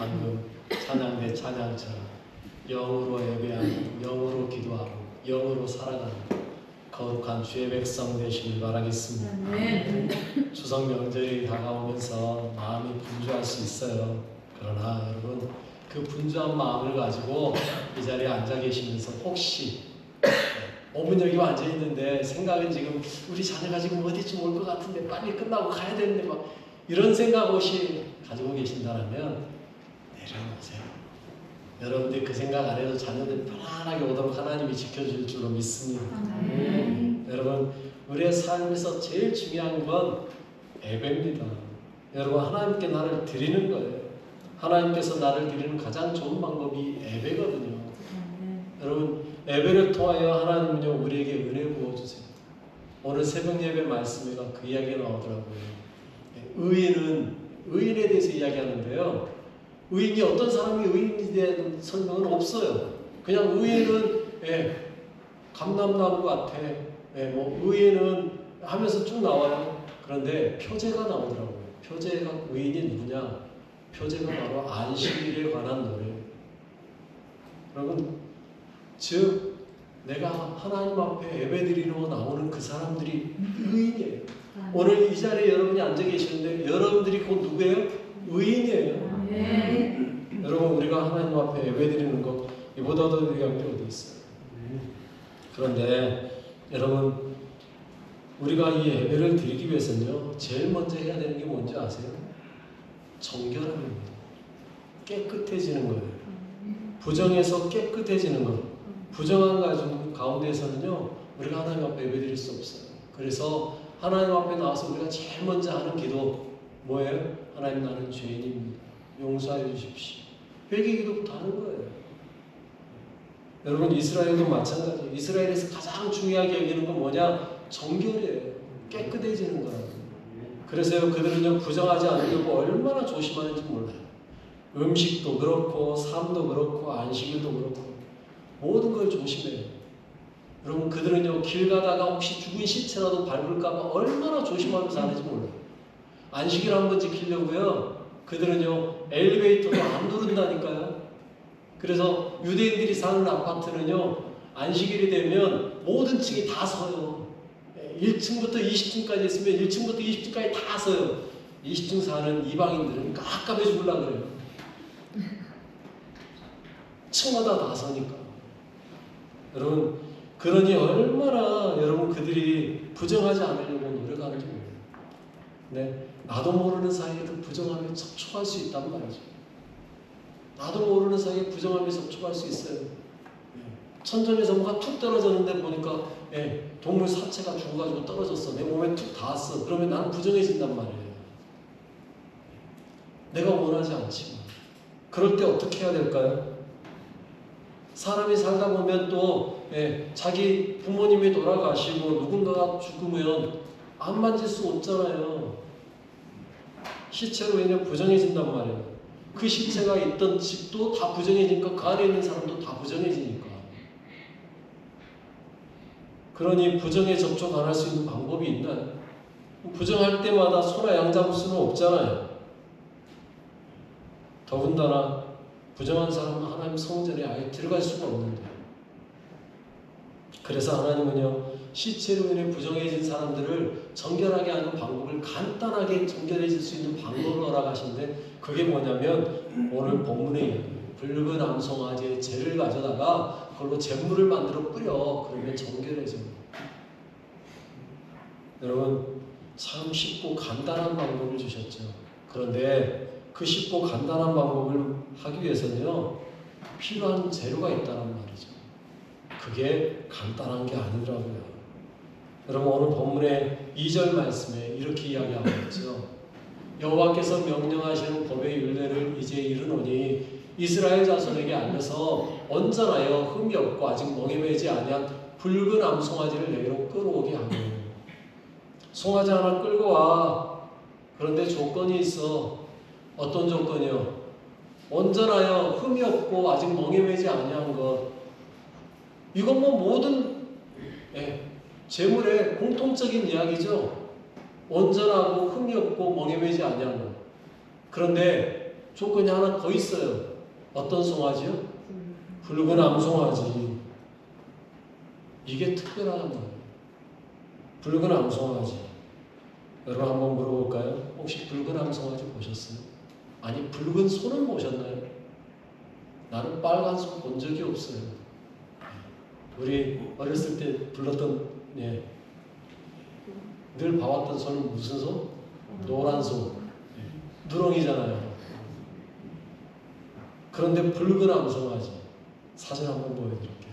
방금 찬양대 찬양처럼 영으로 예배하고 영으로 기도하고 영으로 살아가는 거룩한 주의 백성 되시길 바라겠습니다. 추석 명절이 다가오면서 마음이 분주할 수 있어요. 그러나 여러분 그 분주한 마음을 가지고 이 자리에 앉아 계시면서 혹시 5분 여기 앉아 있는데 생각은 지금 우리 자녀가 지금 어디쯤 올 것 같은데 빨리 끝나고 가야 되는데 막 이런 생각 혹시 가지고 계신다면 내려놓으세요. 여러분들이 그 생각 안 해도 자녀들 편안하게 오도록 하나님이 지켜줄 줄로 믿습니다. 여러분 우리의 삶에서 제일 중요한 건 예배입니다. 여러분 하나님께 나를 드리는 거예요. 하나님께서 나를 드리는 가장 좋은 방법이 예배거든요. 여러분 예배를 통하여 하나님은요 우리에게 은혜 부어주세요. 오늘 새벽 예배 말씀에가 그 이야기가 나오더라고요. 의인에 대해서 이야기하는데요. 의인이 어떤 사람이 의인에 대한 설명은 없어요. 그냥 의인은 감람나무 같아. 의인은 하면서 쭉 나와요. 그런데 표제가 나오더라고요. 표제가 의인이 누구냐? 표제가 바로 안식일에 관한 노래예요. 여러분 즉 내가 하나님 앞에 예배드리러 나오는 그 사람들이 의인이에요. 오늘 이 자리에 여러분이 앉아 계시는데 여러분들이 곧 누구예요? 의인이에요. 여러분 우리가 하나님 앞에 예배드리는 것 이보다 더 중요한 게 어디 있어요? 그런데 여러분 우리가 이 예배를 드리기 위해서는요 제일 먼저 해야 되는 게 뭔지 아세요? 정결함입니다. 깨끗해지는 거예요. 부정에서 깨끗해지는 것. 부정한 가운데에서는요 우리가 하나님 앞에 예배드릴 수 없어요. 그래서 하나님 앞에 나와서 우리가 제일 먼저 하는 기도 뭐예요? 하나님 나는 죄인입니다. 용서해 주십시오. 회개 기도부터 하는 거예요. 여러분 이스라엘도 마찬가지예요. 이스라엘에서 가장 중요하게 여기는 건 뭐냐? 정결이에요. 깨끗해지는 거라고. 그래서요 그들은요 부정하지 않으려고 얼마나 조심하는지 몰라요. 음식도 그렇고 삶도 그렇고 안식일도 그렇고 모든 걸 조심해요. 여러분 그들은요 길 가다가 혹시 죽은 시체라도 밟을까 봐 얼마나 조심하면서 사는지 몰라요. 안식일 한번 지키려고요 그들은요 엘리베이터도 안 누른다니까요. 그래서 유대인들이 사는 아파트는요 안식일이 되면 모든 층이 다 서요. 1층부터 20층까지 있으면 1층부터 20층까지 다 서요. 20층 사는 이방인들은 깝깝해 죽으려고 그래요. 층마다 다 서니까. 여러분 그러니 얼마나 여러분 그들이 부정하지 않으려고 노력하는지 모르겠어요. 네, 나도 모르는 사이에도 부정함에 접촉할 수 있단 말이죠. 나도 모르는 사이에 부정함에 접촉할 수 있어요. 천정에서 뭐가 툭 떨어졌는데 보니까 동물 사체가 죽어가지고 떨어졌어. 내 몸에 툭 닿았어. 그러면 나는 부정해진단 말이에요. 내가 원하지 않지만. 그럴 때 어떻게 해야 될까요? 사람이 살다 보면 또 자기 부모님이 돌아가시고 누군가가 죽으면 안 만질 수 없잖아요. 시체로 인해 부정해진단 말이에요. 그 시체가 있던 집도 다 부정해지니까 그 안에 있는 사람도 다 부정해지니까. 그러니 부정에 접촉 안 할 수 있는 방법이 있나요? 부정할 때마다 소나 양 잡을 수는 없잖아요. 더군다나 부정한 사람은 하나님 성전에 아예 들어갈 수가 없는데. 그래서 하나님은요 시체로 인해 부정해진 사람들을 정결하게 하는 방법을 간단하게 정결해질 수 있는 방법을 허락하시는데 그게 뭐냐면 오늘 본문에 붉은 암송아지의 재를 가져다가 그걸로 잿물을 만들어 뿌려. 그러면 정결해져요. 여러분 참 쉽고 간단한 방법을 주셨죠. 그런데 그 쉽고 간단한 방법을 하기 위해서는요 필요한 재료가 있다는 말이죠. 그게 간단한 게 아니더라고요. 여러분 오늘 본문의 2절 말씀에 이렇게 이야기하고 있죠. 여호와께서 명령하시는 법의 율례를 이제 이르노니 이스라엘 자손에게 알려서 온전하여 흠이 없고 아직 멍에 매지 아니한 붉은 암송아지를 내게로 끌어오게 하고. 송아지 하나 끌고 와. 그런데 조건이 있어. 어떤 조건이요? 온전하여 흠이 없고 아직 멍에 매지 아니한 것. 이건 뭐 모든 제물의 공통적인 이야기죠. 온전하고 흠이 없고 멍에 매지 아니한 것. 그런데 조건이 하나 더 있어요. 어떤 송아지요? 붉은 암송아지. 이게 특별한 거예요. 붉은 암송아지. 여러분 한번 물어볼까요? 혹시 붉은 암송아지 보셨어요? 아니, 붉은 소는 보셨나요? 나는 빨간 소 본 적이 없어요. 우리 어렸을 때 불렀던, 예, 늘 봐왔던 소는 무슨 소? 노란 소. 누렁이잖아요. 그런데 붉은 암송아지. 사진 한번 보여드릴게요.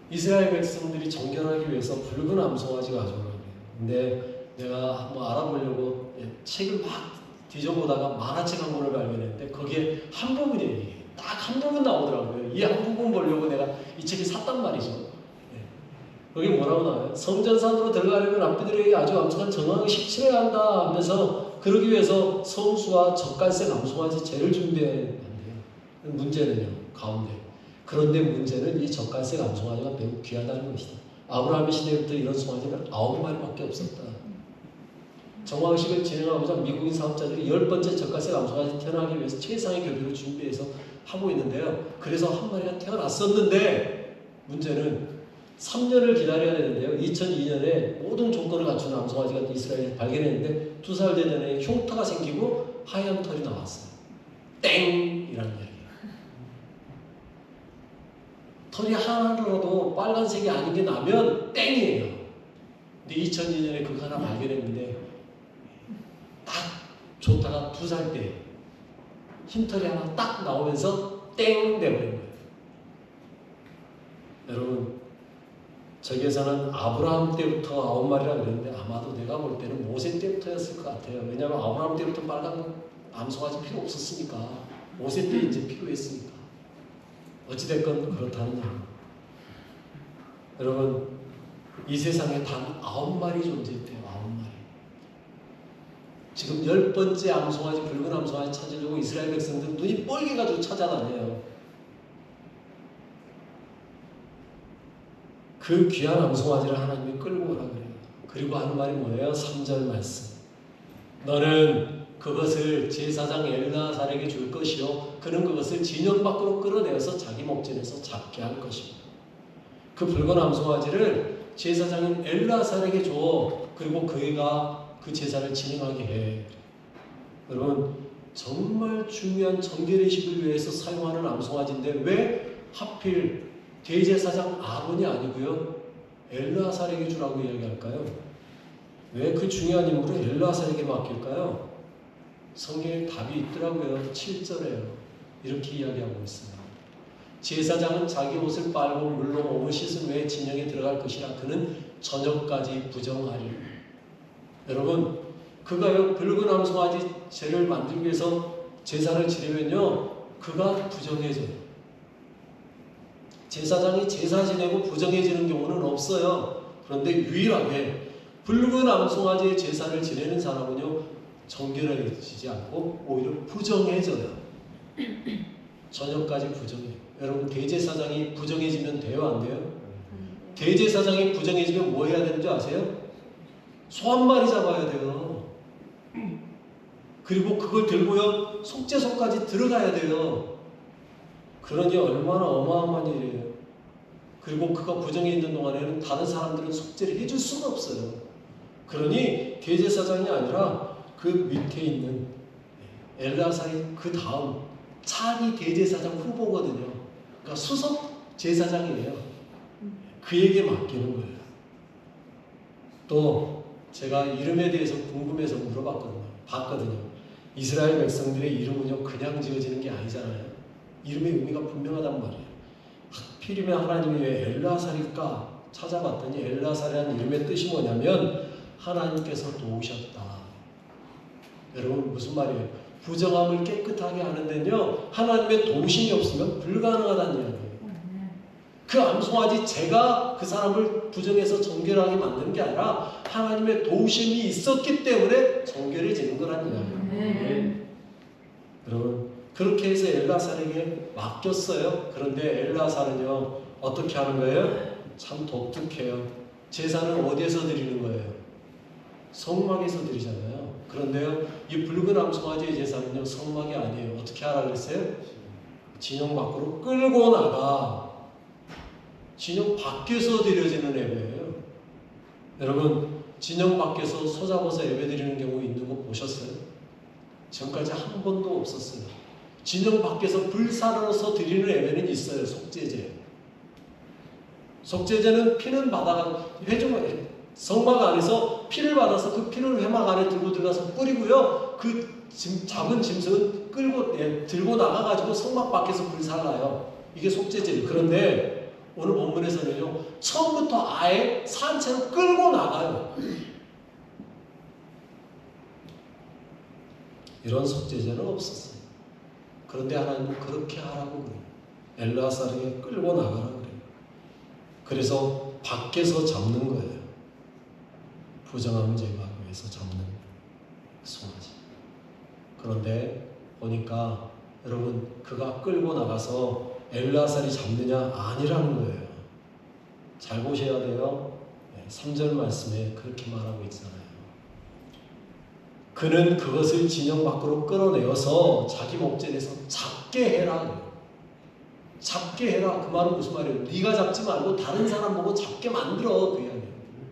이스라엘 백성들이 정결하기 위해서 붉은 암송아지가 가져오라고 해요. 근데 내가 한번 알아보려고 책을 막 뒤져보다가 만화책 한 권을 발견했는데 거기에 한 부분이 딱 한 부분 나오더라고요. 이 한 부분 보려고 내가 이 책을 샀단 말이죠. 거기 뭐라고 나와요? 성전산으로 들어가려면 랍비들에게 아주 암송한 정황을 십칠해야 한다 하면서 그러기 위해서 성수와 젓갈색 암송아지 재를 준비해야 한대요. 문제는요, 가운데. 그런데 문제는 이 젓갈색 암송아지가 매우 귀하다는 것이다. 아브라함의 시대부터 이런 송아지는 9마리밖에 없었다. 정황식을 진행하고자 미국인 사업자들이 10번째 젓갈색 암송아지 태어나기 위해서 최상의 교비를 준비해서 하고 있는데요. 그래서 한 마리가 태어났었는데 문제는 3년을 기다려야 되는데요. 2002년에 모든 조건을 갖춘 암송아지가 이스라엘에 발견했는데 2살 되는 흉터가 생기고 하얀 털이 나왔어요. 땡! 이라는 이야기예요. 털이 하나라도 빨간색이 아닌 게 나면 땡이에요. 근데 2002년에 그거 하나 발견했는데 딱 좋다가 2살 때 흰털이 하나 딱 나오면서 땡! 돼버린 거예요. 여러분, 저기에서는 아브라함 때부터 9마리라 그랬는데 아마도 내가 볼 때는 모세 때부터였을 것 같아요. 왜냐하면 아브라함 때부터 빨간 암송아지 필요 없었으니까. 모세 때 이제 필요했으니까. 어찌됐건 그렇다는 얘기입니다. 여러분, 이 세상에 단 9마리 존재했대요. 9마리. 지금 10번째 암송아지, 붉은 암송아지 찾으려고 이스라엘 백성들 눈이 뻘개가지고 찾아다녀요. 그 귀한 암송아지를 하나님이 끌고 오라 그래요. 그리고 하는 말이 뭐예요? 3절 말씀. 너는 그것을 제사장 엘르아살에게 줄 것이요 그는 그것을 진영 밖으로 끌어내어서 자기 목전에서 잡게 할 것이다. 그 붉은 암송아지를 제사장인 엘르아살에게 줘. 그리고 그가 그 제사를 진행하게 해. 여러분, 정말 중요한 정결의식을 위해서 사용하는 암송아지인데 왜 하필 대제사장 아론이 아니고요 엘르아살에게 주라고 이야기할까요? 왜 그 중요한 임무를 엘르아살에게 맡길까요? 성경에 답이 있더라고요. 7절에요. 이렇게 이야기하고 있습니다. 제사장은 자기 옷을 빨고 물로 몸을 씻은 후에 진영에 들어갈 것이라 그는 저녁까지 부정하리라. 여러분, 그가요 붉은 암송아지 제를 만들기 위해서 제사를 지내면요 그가 부정해져요. 제사장이 제사 지내고 부정해지는 경우는 없어요. 그런데 유일하게 붉은 암송아지의 제사를 지내는 사람은요 정결해지지 않고 오히려 부정해져요. 저녁까지 부정해요. 여러분, 대제사장이 부정해지면 돼요? 안 돼요? 대제사장이 부정해지면 뭐 해야 되는지 아세요? 소 한 마리 잡아야 돼요. 그리고 그걸 들고요 속죄소까지 들어가야 돼요. 그러니 얼마나 어마어마한 일이에요. 그리고 그가 부정해 있는 동안에는 다른 사람들은 속죄를 해줄 수가 없어요. 그러니 대제사장이 아니라 그 밑에 있는 엘르아살이 그 다음 차기 대제사장 후보거든요. 그러니까 수석 제사장이에요. 그에게 맡기는 거예요. 또 제가 이름에 대해서 궁금해서 봤거든요. 이스라엘 백성들의 이름은요 그냥 지어지는 게 아니잖아요. 이름의 의미가 분명하단 말이에요. 하필이면 하나님이 왜 엘르아살일까 찾아봤더니 엘르아살이라는 이름의 뜻이 뭐냐면 하나님께서 도우셨다. 여러분, 무슨 말이에요? 부정함을 깨끗하게 하는 데는요 하나님의 도우심이 없으면 불가능하다는 이야기예요. 그 암송아지 제가 그 사람을 부정해서 정결하게 만드는 게 아니라 하나님의 도우심이 있었기 때문에 정결해지는 거라는 이야기예요. 여러분, 그렇게 해서 엘르아살에게 맡겼어요. 그런데 엘르아살은요 어떻게 하는 거예요? 참 독특해요. 제사는 어디에서 드리는 거예요? 성막에서 드리잖아요. 그런데요, 이 붉은 암송아지의 제사는요, 성막이 아니에요. 어떻게 하라 그랬어요? 진영 밖으로 끌고 나가. 진영 밖에서 드려지는 예배예요. 여러분, 진영 밖에서 손잡아서 예배 드리는 경우 있는 거 보셨어요? 지금까지 한 번도 없었어요. 진영 밖에서 불사르서 드리는 예배는 있어요. 속죄제. 속죄제는 피는 받아가 성막 안에서 피를 받아서 그 피를 회막 안에 들고 들어가서 뿌리고요. 그 잡은 짐승은 들고 나가가지고 성막 밖에서 불살라요. 이게 속죄제예요. 그런데 오늘 본문에서는요, 처음부터 아예 산채로 끌고 나가요. 이런 속죄제는 없었어요. 그런데 하나님은 그렇게 하라고 그래요. 엘르아살에게 끌고 나가라고 그래요. 그래서 밖에서 잡는 거예요. 부정함을 제거하기 위해서 잡는 송아지. 그런데 보니까 여러분, 그가 끌고 나가서 엘르아살이 잡느냐? 아니라는 거예요. 잘 보셔야 돼요. 3절 말씀에 그렇게 말하고 있잖아요. 그는 그것을 진영 밖으로 끌어내어서 자기 목전에서 잡게 해라. 잡게 해라. 그 말은 무슨 말이에요? 네가 잡지 말고 다른 사람 보고 잡게 만들어. 그 이야기예요.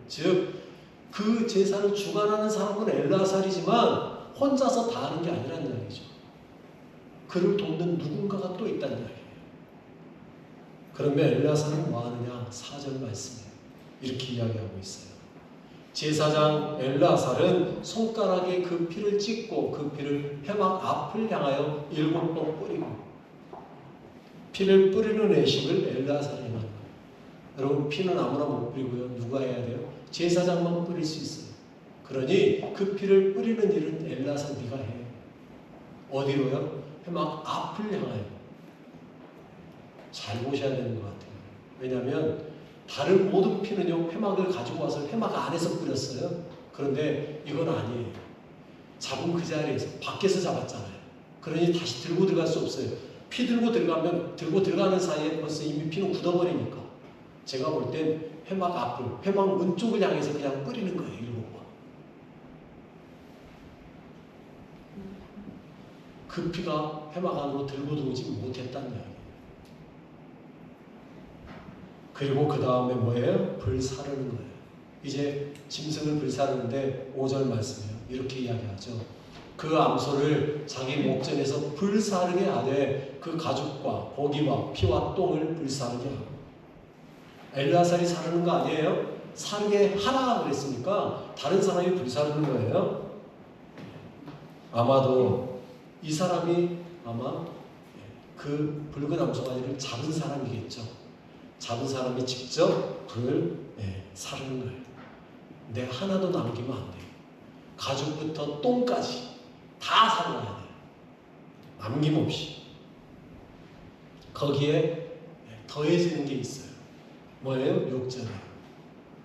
즉, 그 제사를 주관하는 사람은 엘르아살이지만 혼자서 다 하는 게 아니라는 이야기죠. 그를 돕는 누군가가 또 있다는 이야기예요. 그러면 엘르아살은 뭐 하느냐? 4절 말씀이에요. 이렇게 이야기하고 있어요. 제사장 엘르아살은 손가락에 그 피를 찍고 그 피를 회막 앞을 향하여 7번 뿌리고, 피를 뿌리는 예식을 엘르아살이 하는 거예요. 여러분, 피는 아무나 못 뿌리고요. 누가 해야 돼요? 제사장만 뿌릴 수 있어요. 그러니 그 피를 뿌리는 일은 엘르아살 네가 해. 어디로요? 회막 앞을 향하여. 잘 보셔야 되는 것 같아요. 왜냐하면 다른 모든 피는요, 회막을 가지고 와서 회막 안에서 뿌렸어요. 그런데 이건 아니에요. 잡은 그 자리에서 밖에서 잡았잖아요. 그러니 다시 들고 들어갈 수 없어요. 피 들고 들어가는 사이에 벌써 이미 피는 굳어버리니까. 제가 볼 땐 회막 앞을, 회막 문 쪽을 향해서 그냥 뿌리는 거예요. 7번. 그 피가 회막 안으로 들고 들어오지 못했다는 이야기예요. 그리고 그 다음에 뭐예요? 불사르는 거예요. 이제 짐승을 불사르는데 5절 말씀이에요. 이렇게 이야기하죠. 그 암소를 자기 목전에서 불사르게 하되 그 가죽과 고기와 피와 똥을 불사르게 하고. 엘르아살이 사르는 거 아니에요? 사르게 하라 그랬으니까 다른 사람이 불사르는 거예요. 아마도 이 사람이 아마 그 붉은 암소가지를 잡은 사람이겠죠. 잡은 사람이 직접 불을 사르는 거예요. 근데 하나도 남기면 안 돼요. 가죽부터 똥까지 다 사르어야 돼요. 남김없이. 거기에 더해지는 게 있어요. 뭐예요? 6절에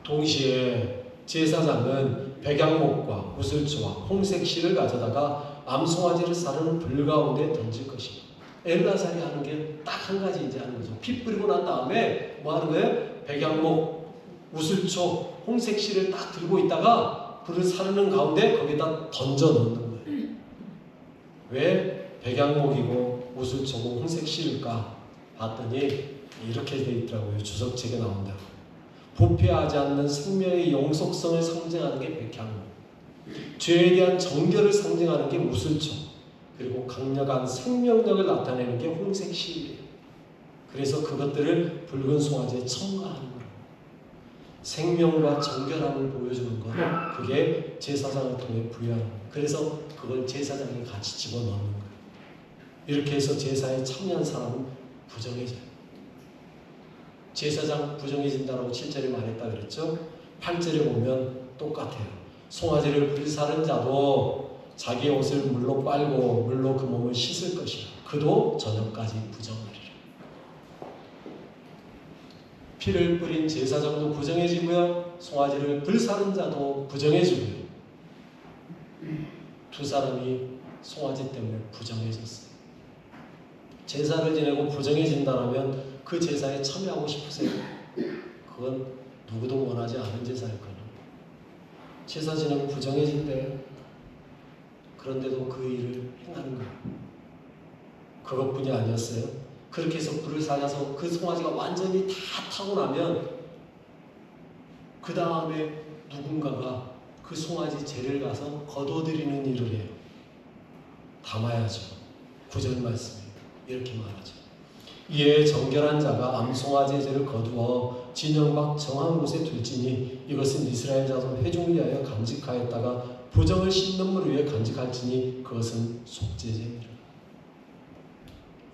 동시에 제사장은 백양목과 우슬초와 홍색 실을 가져다가 암송아지를 사르는 불 가운데 던질 것이고. 엘르아살이 하는 게 딱 한 가지 이제 하는 거죠. 피 뿌리고 난 다음에 뭐 하는 거예요? 백양목, 우슬초, 홍색 실을 딱 들고 있다가 불을 사르는 가운데 거기다 던져 넣는 거예요. 왜 백양목이고 우슬초고 홍색 실일까 봤더니 이렇게 돼 있더라고요. 주석책에 나온다고. 부패하지 않는 생명의 영속성을 상징하는 게 백양목, 죄에 대한 정결을 상징하는 게 우슬초, 그리고 강력한 생명력을 나타내는 게 홍색 실이에요. 그래서 그것들을 붉은 송아지에 첨가하는 거예요. 생명과 정결함을 보여주는 것, 그게 제사장을 통해 부여하는 거예요. 그래서 그걸 제사장이 같이 집어넣는 거예요. 이렇게 해서 제사에 참여한 사람은 부정해져요. 제사장 부정해진다라고 7절에 말했다 그랬죠? 8절에 보면 똑같아요. 송아지를 불사른 자도 자기의 옷을 물로 빨고 물로 그 몸을 씻을 것이라. 그도 저녁까지 부정하리라. 피를 뿌린 제사장도 부정해지고요. 송아지를 불사른 자도 부정해지고요. 두 사람이 송아지 때문에 부정해졌어요. 제사를 지내고 부정해진다면 그 제사에 참여하고 싶으세요? 그건 누구도 원하지 않은 제사일 거예요. 제사 지내고 부정해진대요. 그런데도 그 일을 행하는 거예요. 그것뿐이 아니었어요. 그렇게 해서 불을 살려서 그 송아지가 완전히 다 타고 나면 그 다음에 누군가가 그 송아지 재를 가서 거둬들이는 일을 해요. 담아야죠. 9절 말씀에 이렇게 말하죠. 이에 정결한 자가 암송아지의 재를 거두어 진영막 정한 곳에 둘지니 이것은 이스라엘 자손 회중을 위하여 간직하였다가 보정을 씻는 물을 위해 간직할지니 그것은 속죄제니라.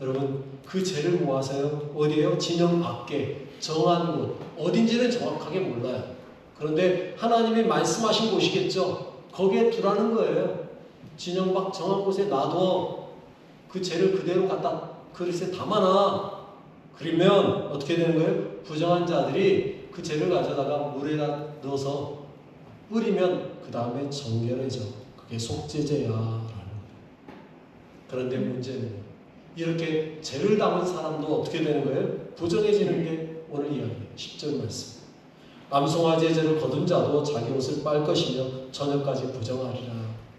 여러분 그 재를 모아서요 어디에요? 진영 밖에 정한 곳 어딘지는 정확하게 몰라요. 그런데 하나님이 말씀하신 곳이겠죠. 거기에 두라는 거예요. 진영 밖 정한 곳에 놔둬 그 재를 그대로 갖다 그릇에 담아놔. 그러면 어떻게 되는 거예요? 부정한 자들이 그 재를 가져다가 물에다 넣어서 뿌리면 그 다음에 정결해져. 그게 속죄제야라는 거예요. 그런데 문제는 이렇게 죄를 담은 사람도 어떻게 되는 거예요? 부정해지는 게 오늘 이야기예요. 10절 말씀. 암송아지의 죄를 거둔 자도 자기 옷을 빨 것이며 저녁까지 부정하리라.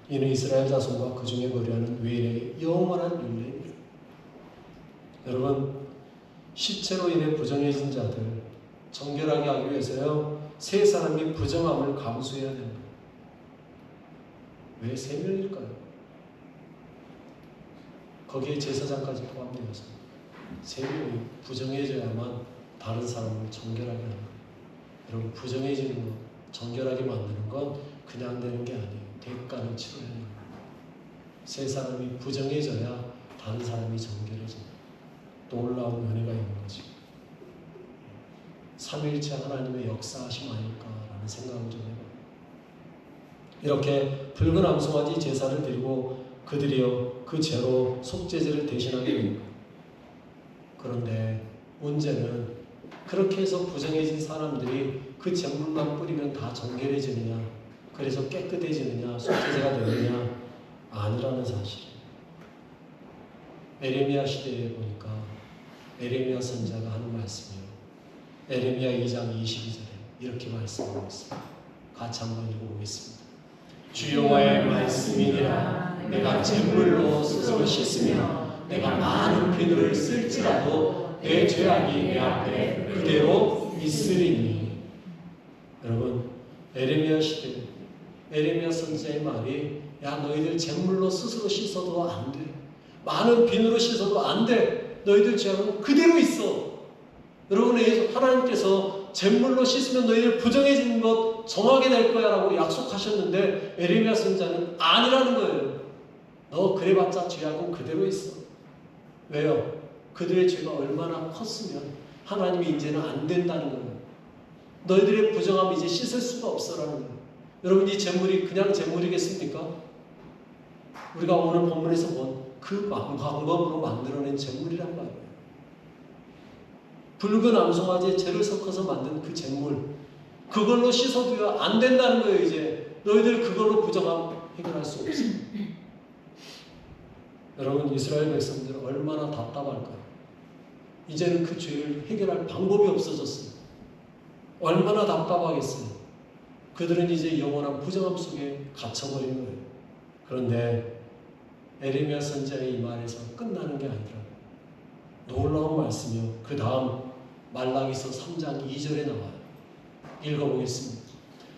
이는 이스라엘 자손과 그 중에 거류하는 외인에게 영원한 율례입니다. 여러분 시체로 인해 부정해진 자들 정결하게 하기 위해서요 세 사람이 부정함을 감수해야 됩니다. 왜 세 명일까요? 거기에 제사장까지 포함되어서 세 명이 부정해져야만 다른 사람을 정결하게 하는 거예요. 여러분 부정해지는 것, 정결하게 만드는 건 그냥 되는 게 아니에요. 대가를 치러야 합니다. 세 사람이 부정해져야 다른 사람이 정결해집니다. 놀라운 은혜가 있는 거지. 삼위일체 하나님의 역사하심 아닐까라는 생각을 좀 해봐요. 이렇게 붉은 암송아지 제사를 드리고 그들이요 그 죄로 속죄제를 대신하게 됩니다. 그런데 문제는 그렇게 해서 부정해진 사람들이 그 제물만 뿌리면 다 정결해지느냐, 그래서 깨끗해지느냐, 속죄제가 되느냐, 아니라는 사실이에요. 에레미야 시대에 보니까 에레미야 선지자가 하는 말씀이에요. 에레미야 2장 22절에 이렇게 말씀하고 있습니다. 같이 한번 읽어보겠습니다. 주 여호와의 말씀이니라. 내가 제물로 스스로 씻으며 내가 많은 비누를 쓸지라도 내 죄악이 내 앞에 그대로 있으리니. 여러분 에레미야 시대 에레미야 선지자의 말이 야 너희들 제물로 스스로 씻어도 안 돼. 많은 비누로 씻어도 안 돼. 너희들 죄악은 그대로 있어. 여러분 하나님께서 제물로 씻으면 너희들 부정해지는 것 정하게 될 거야 라고 약속하셨는데 에레미야 선지자는 아니라는 거예요. 너 그래봤자 죄악은 그대로 있어. 왜요? 그들의 죄가 얼마나 컸으면 하나님이 이제는 안 된다는 거예요. 너희들의 부정함이 이제 씻을 수가 없어라는 거예요. 여러분 이 제물이 그냥 제물이겠습니까? 우리가 오늘 본문에서 본 그 방법으로 만들어낸 제물이란 말이에요. 붉은 암송아지에 재를 섞어서 만든 그 제물 그걸로 씻어도야 안 된다는 거예요. 이제 너희들 그걸로 부정함 해결할 수 없어. 여러분 이스라엘 백성들은 얼마나 답답할까요? 이제는 그 죄를 해결할 방법이 없어졌어요. 얼마나 답답하겠어요. 그들은 이제 영원한 부정함 속에 갇혀버린 거예요. 그런데 에레미야 선지자의 이 말에서 끝나는 게 아니라 놀라운 말씀이요. 그 다음 말라기서 3장 2절에 나와요. 읽어보겠습니다.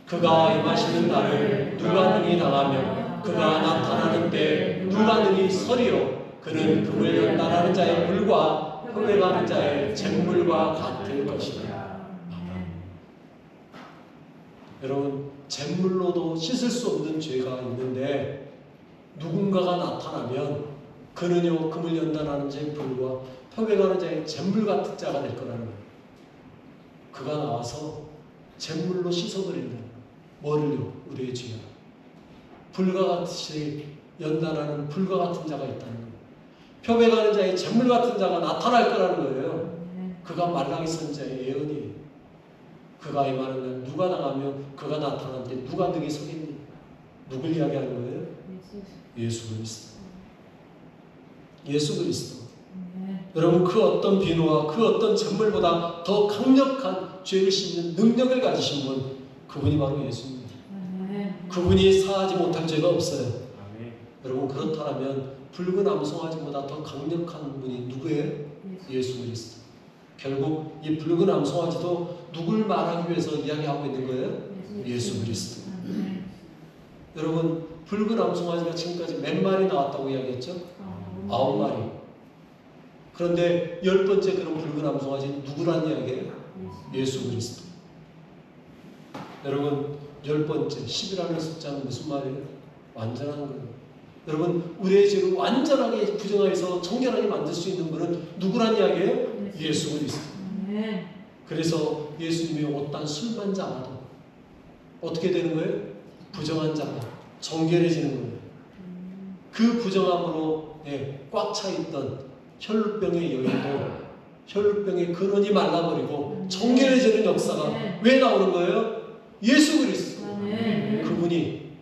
그가 임하시는 날을 누가 능히 당하며 그가 나타나는 때 누가 능히 서리요. 그는 금을 연단하는 자의 물과 흠에가는 자의 잿물과 같을 것이다. 여러분 잿물로도 씻을 수 없는 죄가 있는데 누군가가 나타나면 그는요 금을 연단하는 자의 불과 펴배가는 자의 잿물 같은 자가 될 거라는 거예요. 그가 나와서 잿물로 씻어버린다. 뭐를요? 우리의 죄를. 불과 같이 연단하는 불과 같은 자가 있다는 거예요. 펴배가는 자의 잿물 같은 자가 나타날 거라는 거예요. 그가 말라기 선지자의 예언이에요. 그가 임하는 날 누가 당하면 그가 나타날 때 누가 능히 서겠니? 누굴 이야기하는 거예요? 예수 그리스도. 예수 그리스도. 여러분 그 어떤 비누와 그 어떤 잿물보다 더 강력한 죄를 씻는 능력을 가지신 분 그분이 바로 예수입니다. 그분이 사하지 못할 죄가 없어요. 여러분 그렇다면 붉은 암송아지보다 더 강력한 분이 누구예요? 예수 그리스도. 결국 이 붉은 암송아지도 누굴 말하기 위해서 이야기하고 있는 거예요? 예수 그리스도. 여러분 붉은 암송아지가 지금까지 몇 마리 나왔다고 이야기했죠? 9마리. 그런데 10번째 그런 붉은 암송아지는 누구란 이야기예요? 예수 그리스도. 여러분 10번째 10이라는 숫자는 무슨 말이에요? 완전한 거예요. 여러분 우리의 죄를 완전하게 부정하여서 정결하게 만들 수 있는 분은 누구란 이야기예요? 예수 그리스도. 그래서 예수님이 어떤 술만 잡아도 어떻게 되는 거예요? 부정한 자가 정결해지는 거예요. 그 부정함으로 꽉 차 있던 혈루병의 여인도 혈루병의 근원이 말라버리고 정결해지는 역사가 왜 나오는 거예요? 예수 그리스도. 그분이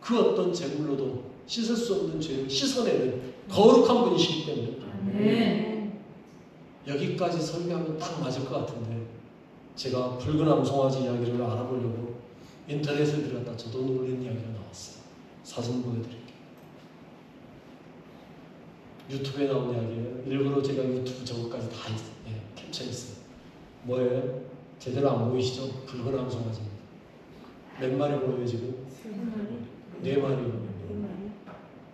그 어떤 제물로도 씻을 수 없는 죄를 씻어내는 거룩한 분이시기 때문에 여기까지 설명하면 딱 맞을 것 같은데 제가 붉은 암송아지 이야기를 알아보려고 인터넷에 들어갔다 저도 놀란 이야기가 나왔어요. 사진 보여드릴게요. 유튜브에 나온 이야기예요. 일부러 제가 유튜브 저거까지 다 캡처했어요. 뭐예요? 제대로 안 보이시죠? 붉은 암송아지입니다. 몇 마리 보여요 지금? 4마리.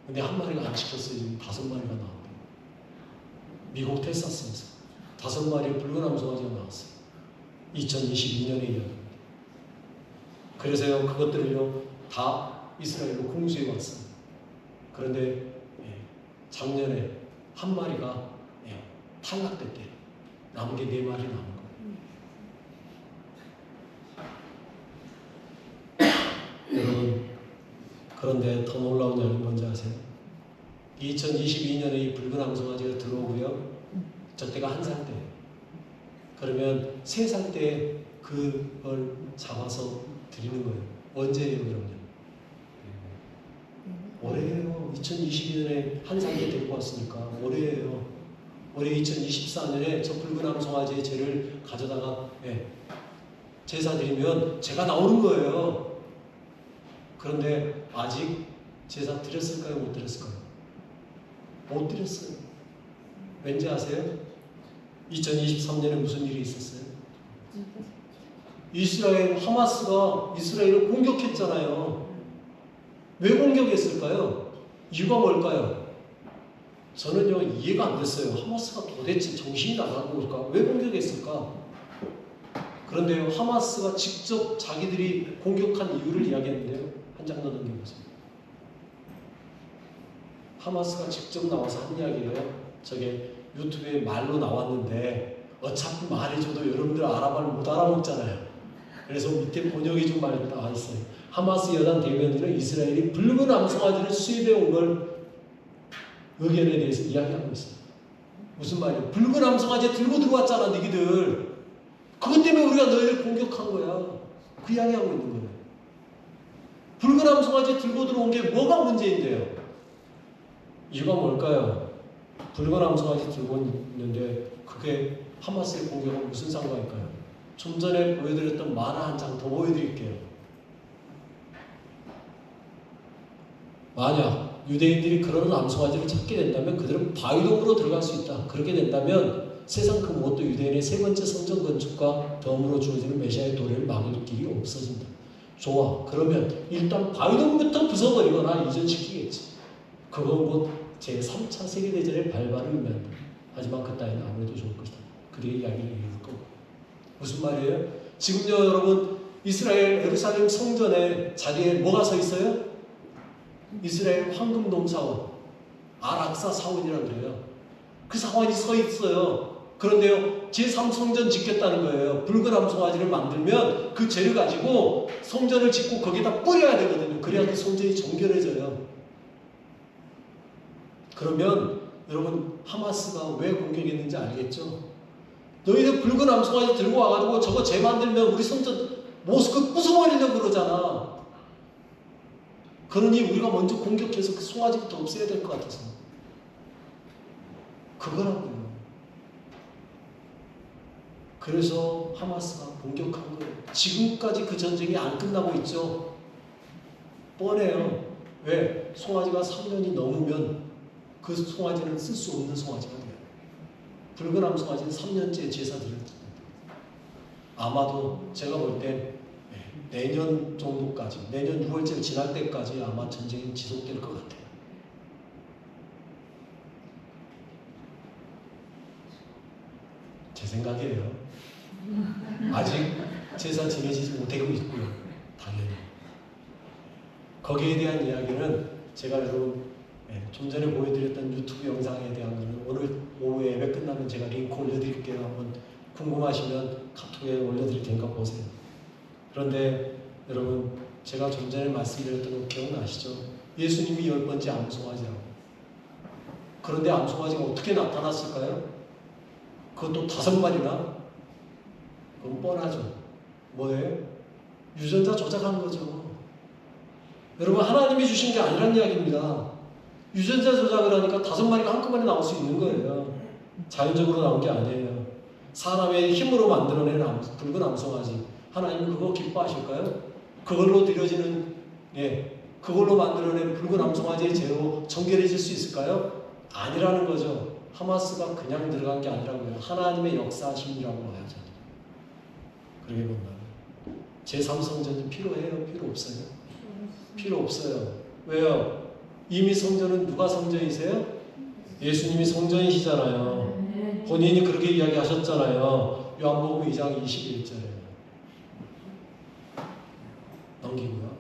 근데 한 마리가 안 찍혔어요. 지금 5마리가 나왔대요. 미국 텍사스에서 5마리의 붉은 암송아지가 나왔어요. 2022년의 이야기입니다. 그래서요 그것들을요 다 이스라엘로 공수해 왔어요. 그런데 작년에 한 마리가 탈락됐대요. 남은 게 4마리 남은 거예요. 여러분 그런데 더 놀라운 이야기 뭔지 아세요? 2022년에 이 붉은 암송아지가 들어오고요. 저 때가 1살 때예요. 그러면 3살 때 그걸 잡아서 드리는 거예요. 언제예요 그러면? 올해예요. 2022년에 1살 때 데리고 왔으니까 올해예요. 올해 2024년에 저 붉은 암송아지의 죄를 가져다가 제사 드리면 제가 나오는 거예요. 그런데 아직 제사 드렸을까요? 못 드렸을까요? 못 드렸어요. 왠지 아세요? 2023년에 무슨 일이 있었어요? 이스라엘 하마스가 이스라엘을 공격했잖아요. 왜 공격했을까요? 이유가 뭘까요? 저는요 이해가 안 됐어요. 하마스가 도대체 정신이 나간 걸까? 왜 공격했을까? 그런데요 하마스가 직접 자기들이 공격한 이유를 이야기했는데요. 한 장 더 넘겨보세요. 하마스가 직접 나와서 한 이야기예요. 저게 유튜브에 말로 나왔는데 어차피 말해줘도 여러분들 알아보면 못 알아먹잖아요. 그래서 밑에 번역이 좀 많이 나와 있어요. 하마스 여단 대변인은 이스라엘이 붉은 암송아지를 수입해 온 걸 의견에 대해서 이야기하고 있어요. 무슨 말이에요? 붉은 암송아지 들고 들어왔잖아 너희들. 그것 때문에 우리가 너희를 공격한 거야. 그 이야기하고 있는 거예요. 붉은 암송아지 들고 들어온 게 뭐가 문제인데요? 이유가 뭘까요? 붉은 암송아지 들고 있는데 그게 하마스의 공격은 무슨 상관일까요? 좀 전에 보여드렸던 만화 한 장 더 보여드릴게요. 만약 유대인들이 그런 암송아지를 찾게 된다면 그들은 바위동으로 들어갈 수 있다. 그렇게 된다면 세상 그 무엇도 유대인의 세 번째 성전 건축과 덤으로 주어지는 메시아의 도래를 막을 길이 없어진다. 좋아. 그러면 일단 바위동부터 부숴버리거나 이전시키겠지. 그건 곧 제3차 세계대전의 발발을 의미한다. 하지만 그 따위는 아무래도 좋을 것이다. 그들의 이야기를 읽을 거고. 무슨 말이에요? 지금요 여러분 이스라엘 예루살렘 성전에 자리에 뭐가 서 있어요? 이스라엘 황금돔 사원 알악사 사원이라고 그래요. 그 사원이 서 있어요. 그런데요 제3성전 짓겠다는 거예요. 붉은 암송아지를 만들면 그 재를 가지고 성전을 짓고 거기다 뿌려야 되거든요. 그래야 그 성전이 정결해져요. 그러면 여러분 하마스가 왜 공격했는지 알겠죠? 너희들 붉은 암송아지 들고 와가지고 저거 재 만들면 우리 성전 모스크 부숴버리려고 그러잖아. 그러니 우리가 먼저 공격해서 그 송아지부터 없애야 될 것 같아서 그거라고요. 그래서 하마스가 공격한 거예요. 지금까지 그 전쟁이 안 끝나고 있죠. 뻔해요. 왜? 송아지가 3년이 넘으면 그 송아지는 쓸 수 없는 송아지가 돼요. 붉은 암송아지는 3년째 제사 드렸습니다. 아마도 제가 볼 때 내년 정도까지, 내년 6월째 지날 때까지 아마 전쟁이 지속될 것 같아요. 제 생각이에요. 아직 제사 지내지 못하고 있고요. 당연히. 거기에 대한 이야기는 제가 여러분 좀 전에 보여드렸던 유튜브 영상에 대한 거는 오늘 오후 예배 끝나면 제가 링크 올려드릴게요. 한번 궁금하시면 카톡에 올려드릴 테니까 보세요. 그런데 여러분, 제가 좀 전에 말씀드렸던 거 기억나시죠? 예수님이 10번째 암송아지라고. 그런데 암송아지가 어떻게 나타났을까요? 그것도 5마리나? 그건 뻔하죠. 뭐예요? 유전자 조작한 거죠. 여러분, 하나님이 주신 게 아니란 이야기입니다. 유전자 조작을 하니까 5마리가 한꺼번에 나올 수 있는 거예요. 자연적으로 나온 게 아니에요. 사람의 힘으로 만들어낸 붉은 암송아지. 하나님은 그거 기뻐하실까요? 그걸로 드려지는, 그걸로 만들어낸 붉은 암송아지의 죄로 정결해질 수 있을까요? 아니라는 거죠. 하마스가 그냥 들어간 게 아니라고요. 하나님의 역사하심이라고 봐요, 저는. 그렇게 본다면. 제3성전이 필요해요? 필요 없어요? 필요 없어요. 왜요? 이미 성전은 누가 성전이세요? 예수님이 성전이시잖아요. 본인이 그렇게 이야기하셨잖아요. 요한복음 2장 21절에. 넘기고요.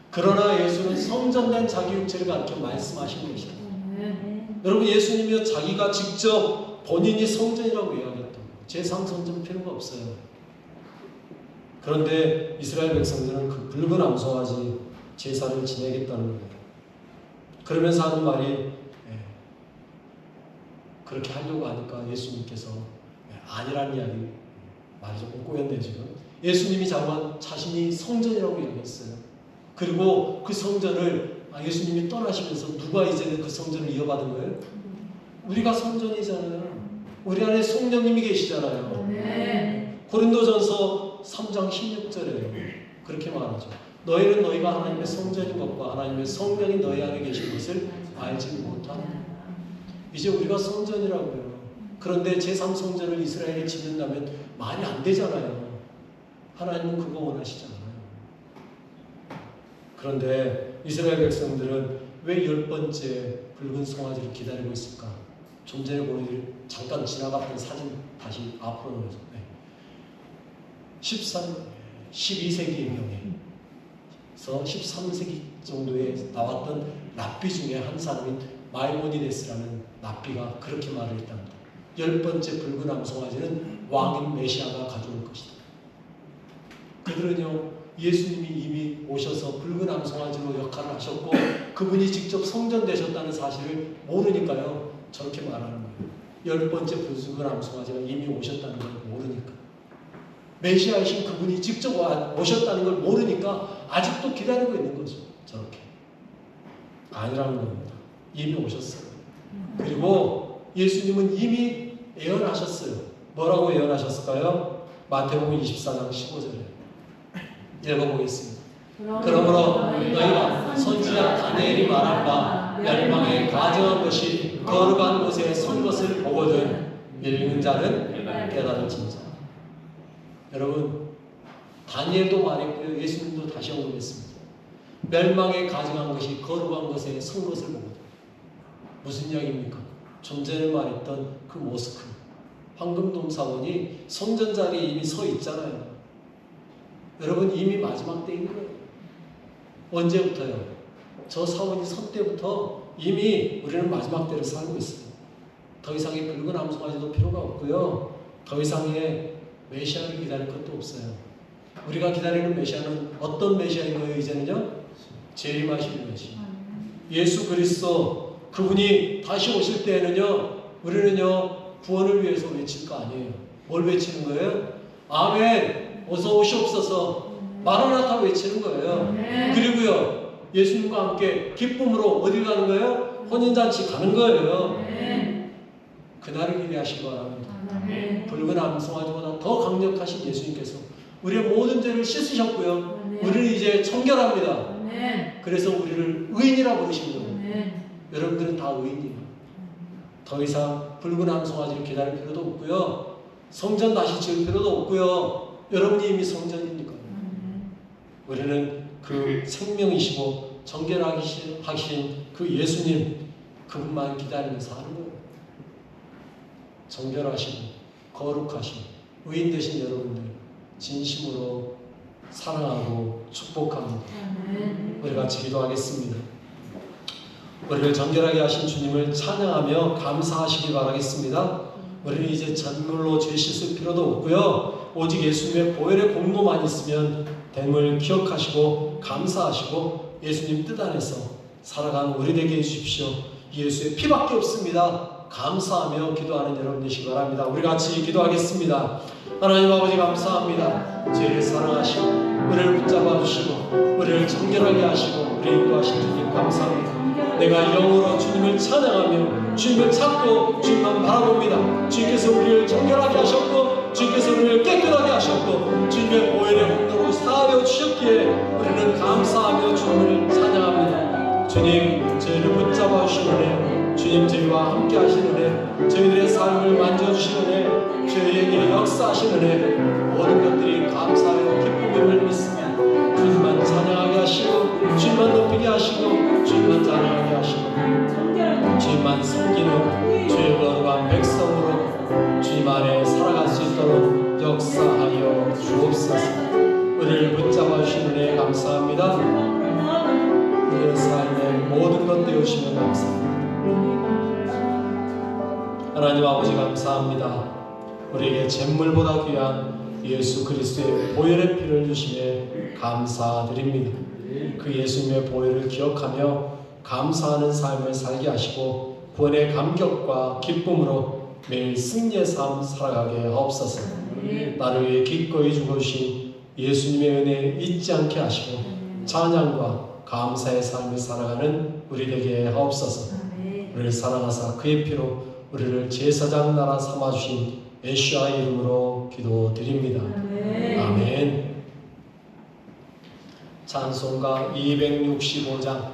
그러나 예수는 성전된 자기 육체를 가르쳐 말씀하신 것이다. 여러분, 예수님이 자기가 직접 본인이 성전이라고 이야기했던 거예요. 제3성전 필요가 없어요. 그런데 이스라엘 백성들은 그 붉은 암송아지 제사를 지내겠다는 거예요. 그러면서 하는 말이 그렇게 하려고 하니까 예수님께서 아니라는 이야기, 말이 조금 꼬였네요 지금. 예수님이 자신이 성전이라고 이야기했어요. 그리고 그 성전을 예수님이 떠나시면서 누가 이제는 그 성전을 이어받은 거예요? 우리가 성전이잖아요. 우리 안에 성령님이 계시잖아요. 고린도전서 3장 16절에 그렇게 말하죠. 너희는 너희가 하나님의 성전인 것과 하나님의 성령이 너희 안에 계신 것을 알지 못하느냐. 이제 우리가 성전이라고요. 그런데 제3성전을 이스라엘이 짓는다면 말이 안 되잖아요. 하나님은 그거 원하시지 않아요. 그런데 이스라엘 백성들은 왜 10번째 붉은 송아지를 기다리고 있을까? 좀 전에 보여드린 잠깐 지나갔던 사진 다시 앞으로 넣어서 12세기 명에서 13세기 정도에 나왔던 랍비 중에 한 사람인 마이모니데스라는 랍비가 그렇게 말을 했답니다. 10번째 붉은 암송아지는 왕인 메시아가 가져올 것이다. 그들은요, 예수님이 이미 오셔서 붉은 암송아지로 역할을 하셨고 그분이 직접 성전 되셨다는 사실을 모르니까요, 저렇게 말하는 거예요. 10번째 붉은 암송아지가 이미 오셨다는 걸 모르니까. 메시아이신 그분이 직접 오셨다는 걸 모르니까 아직도 기다리고 있는 거죠. 저렇게. 아니라는 겁니다. 이미 오셨어요. 그리고 예수님은 이미 예언하셨어요. 뭐라고 예언하셨을까요? 마태복음 24장 15절에 읽어보겠습니다. 그러므로 너희가 선지자 다니엘이 말한 바 멸망에 가증한 것이 거룩한 곳에 선 것을 보거든 읽는 자는 깨달을지니라. 여러분, 다니엘도 말했고요, 예수님도 다시 언급했습니다. 멸망에 가증한 것이 거룩한 곳에 선 것을 보거든. 무슨 이야기입니까? 좀 전에 말했던 그 모스크, 황금돔 사원이 성전 자리에 이미 서 있잖아요. 여러분, 이미 마지막 때인 거예요. 언제부터요? 저 사원이 선 때부터 이미 우리는 마지막 때를 살고 있어요. 더 이상의 붉은 암송아지도 필요가 없고요. 더 이상의 메시아를 기다릴 것도 없어요. 우리가 기다리는 메시아는 어떤 메시아인 거예요? 이제는요? 재림하시는 메시아. 예수 그리스도, 그분이 다시 오실 때에는요, 우리는요, 구원을 위해서 외칠 거 아니에요. 뭘 외치는 거예요? 아멘, 어서 오시옵소서, 마라나타 외치는 거예요. 그리고요, 예수님과 함께 기쁨으로 어디 가는 거예요? 혼인잔치 가는 거예요. 그날을 기대하시기 바랍니다. 붉은 암송아지보다 더 강력하신 예수님께서 우리의 모든 죄를 씻으셨고요. 우리는 이제 청결합니다. 그래서 우리를 의인이라 부르시는 거예요. 여러분들은 다 의인이에요. 더 이상 붉은 암송아지를 기다릴 필요도 없고요. 성전 다시 지을 필요도 없고요. 여러분이 이미 성전이니까요. 우리는 그 생명이시고 정결하신 그 예수님 그분만 기다리면서 하는 거예요. 정결하시고 거룩하신 의인 되신 여러분들 진심으로 사랑하고 축복합니다. 우리 같이 기도하겠습니다. 우리를 정결하게 하신 주님을 찬양하며 감사하시기 바라겠습니다. 우리는 이제 잔물로 죄 씻을 필요도 없고요. 오직 예수님의 보혈의 공로만 있으면 됨을 기억하시고 감사하시고 예수님 뜻 안에서 살아가는 우리 되게 해주십시오. 예수의 피밖에 없습니다. 감사하며 기도하는 여러분 되시기 바랍니다. 우리 같이 기도하겠습니다. 하나님 아버지 감사합니다. 죄를 사랑하시고 우리를 붙잡아 주시고 우리를 정결하게 하시고 우리 인도하신 주님 감사합니다. 내가 영으로 주님을 찬양하며 주님을 찾고 주님만 바라봅니다. 주님께서 우리를 정결하게 하셨고 주님께서 우리를 깨끗하게 하셨고 주님의 보혈의 공로로 사하여 주셨기에 우리는 감사하며 주님을 찬양합니다. 주님 저희를 붙잡아 주시는 주님 저희와 함께 하시는 애 저희들의 삶을 만져주시는 애 저희에게 역사하시는 애 모든 것들이 감사하여 기쁨임을 믿습니다. 주님만 찬양하게 하시고 주님만 높이게 하시고 주님만 찬양하게 하시고 주님만 섬기는 주의 거룩한 백성으로 주님 안에 살아갈 수 있도록 역사하여 주옵소서. 우리를 붙잡아 주시는 애 감사합니다. 우리의 삶의 모든 것 되어주시면 감사합니다. 하나님 아버지 감사합니다. 우리에게 잿물보다 귀한 예수 그리스도의 보혈의 피를 주심에 감사드립니다. 그 예수님의 보혈을 기억하며 감사하는 삶을 살게 하시고 구원의 감격과 기쁨으로 매일 승리의 삶 살아가게 하옵소서. 나를 위해 기꺼이 죽으신 예수님의 은혜 잊지 않게 하시고 찬양과 감사의 삶을 살아가는 우리 되게 하옵소서. 우리를 사랑하사 그의 피로 우리를 제사장 나라 삼아주신 예수와의 이름으로 기도드립니다. 아멘. 찬송가 265장